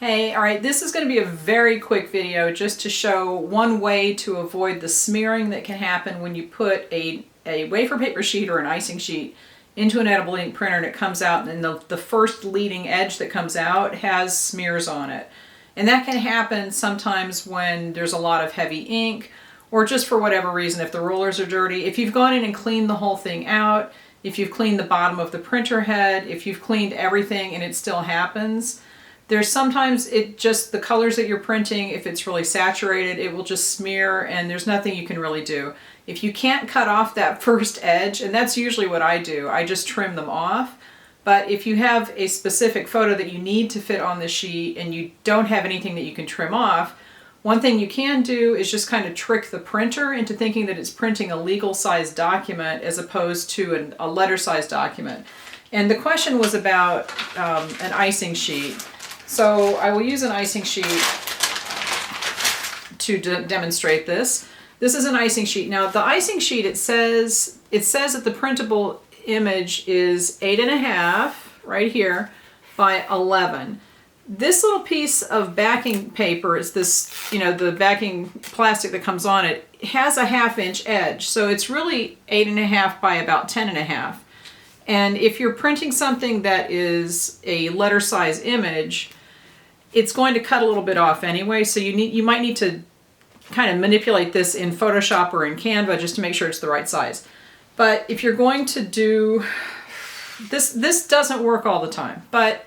Hey, alright, this is going to be a very quick video just to show one way to avoid the smearing that can happen when you put a wafer paper sheet or an icing sheet into an edible ink printer and it comes out and the first leading edge that comes out has smears on it. And that can happen sometimes when there's a lot of heavy ink or just for whatever reason if the rollers are dirty. If you've gone in and cleaned the whole thing out, if you've cleaned the bottom of the printer head, if you've cleaned everything and it still happens, there's sometimes the colors that you're printing, if it's really saturated, it will just smear and there's nothing you can really do. If you can't cut off that first edge, and that's usually what I do, I just trim them off. But if you have a specific photo that you need to fit on the sheet and you don't have anything that you can trim off, one thing you can do is just kind of trick the printer into thinking that it's printing a legal size document as opposed to a letter size document. And the question was about an icing sheet. So I will use an icing sheet to demonstrate this. This is an icing sheet. Now the icing sheet, it says that the printable image is 8.5 right here by 11. This little piece of backing paper is this, the backing plastic that comes on it, has a 1/2 inch edge. So it's really 8.5 by about 10.5. And if you're printing something that is a letter size image, it's going to cut a little bit off anyway, so you might need to kind of manipulate this in Photoshop or in Canva just to make sure it's the right size. But if you're going to do this doesn't work all the time, but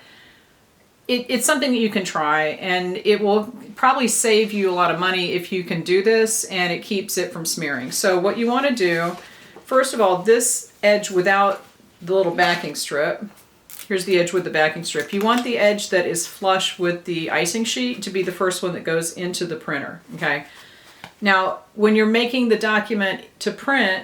it's something that you can try, and it will probably save you a lot of money if you can do this, and it keeps it from smearing. So what you want to do, first of all, this edge without the little backing strip, here's the edge with the backing strip. You want the edge that is flush with the icing sheet to be the first one that goes into the printer, okay? Now, when you're making the document to print,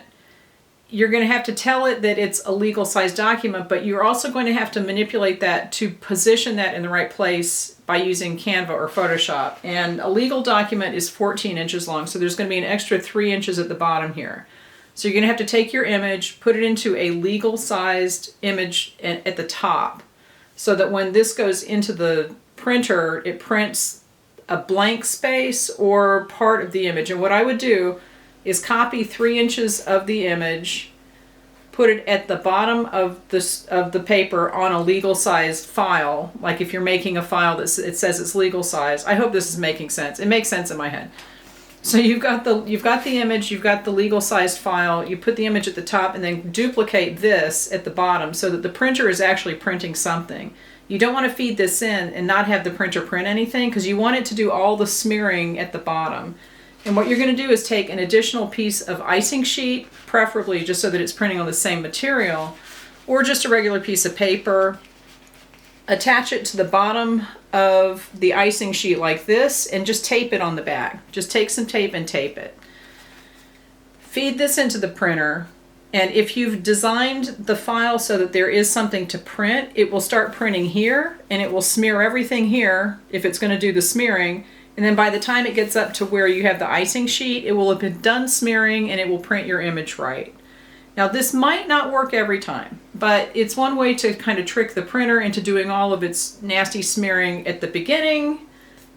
you're going to have to tell it that it's a legal size document, but you're also going to have to manipulate that to position that in the right place by using Canva or Photoshop. And a legal document is 14 inches long, so there's going to be an extra 3 inches at the bottom here. So you're going to have to take your image, put it into a legal sized image at the top so that when this goes into the printer, it prints a blank space or part of the image. And what I would do is copy 3 inches of the image, put it at the bottom of the paper on a legal sized file. Like if you're making a file that it says it's legal size. I hope this is making sense. It makes sense in my head. So you've got the image, you've got the legal sized file, you put the image at the top and then duplicate this at the bottom so that the printer is actually printing something. You don't want to feed this in and not have the printer print anything because you want it to do all the smearing at the bottom. And what you're going to do is take an additional piece of icing sheet, preferably just so that it's printing on the same material, or just a regular piece of paper, attach it to the bottom of the icing sheet like this and just tape it on the back. Just take some tape and tape it. Feed this into the printer, and if you've designed the file so that there is something to print, it will start printing here and it will smear everything here if it's going to do the smearing, and then by the time it gets up to where you have the icing sheet, it will have been done smearing and it will print your image right. Now this might not work every time, but it's one way to kind of trick the printer into doing all of its nasty smearing at the beginning,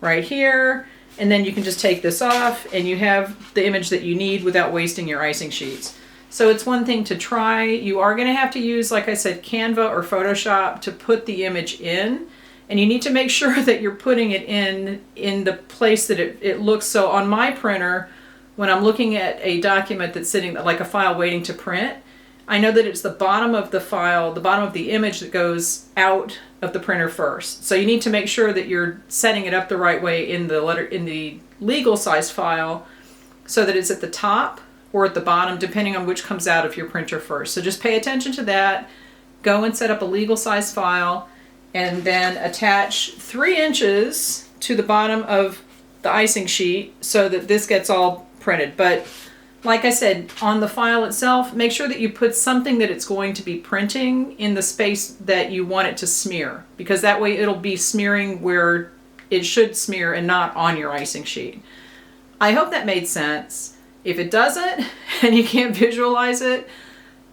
right here, and then you can just take this off and you have the image that you need without wasting your icing sheets. So it's one thing to try. You are going to have to use, like I said, Canva or Photoshop to put the image in, and you need to make sure that you're putting it in the place that it looks. So on my printer, when I'm looking at a document that's sitting like a file waiting to print, I know that it's the bottom of the file, the bottom of the image that goes out of the printer first. So you need to make sure that you're setting it up the right way in the legal size file so that it's at the top or at the bottom, depending on which comes out of your printer first. So just pay attention to that. Go and set up a legal size file and then attach 3 inches to the bottom of the icing sheet so that this gets all printed. But like I said, on the file itself, make sure that you put something that it's going to be printing in the space that you want it to smear, because that way it'll be smearing where it should smear and not on your icing sheet. I hope that made sense. If it doesn't and you can't visualize it,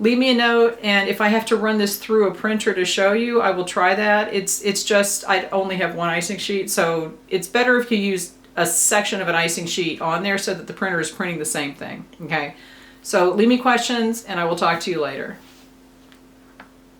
leave me a note, and if I have to run this through a printer to show you, I will try that. It's just, I only have one icing sheet, so it's better if you use a section of an icing sheet on there so that the printer is printing the same thing, okay? So leave me questions, and I will talk to you later.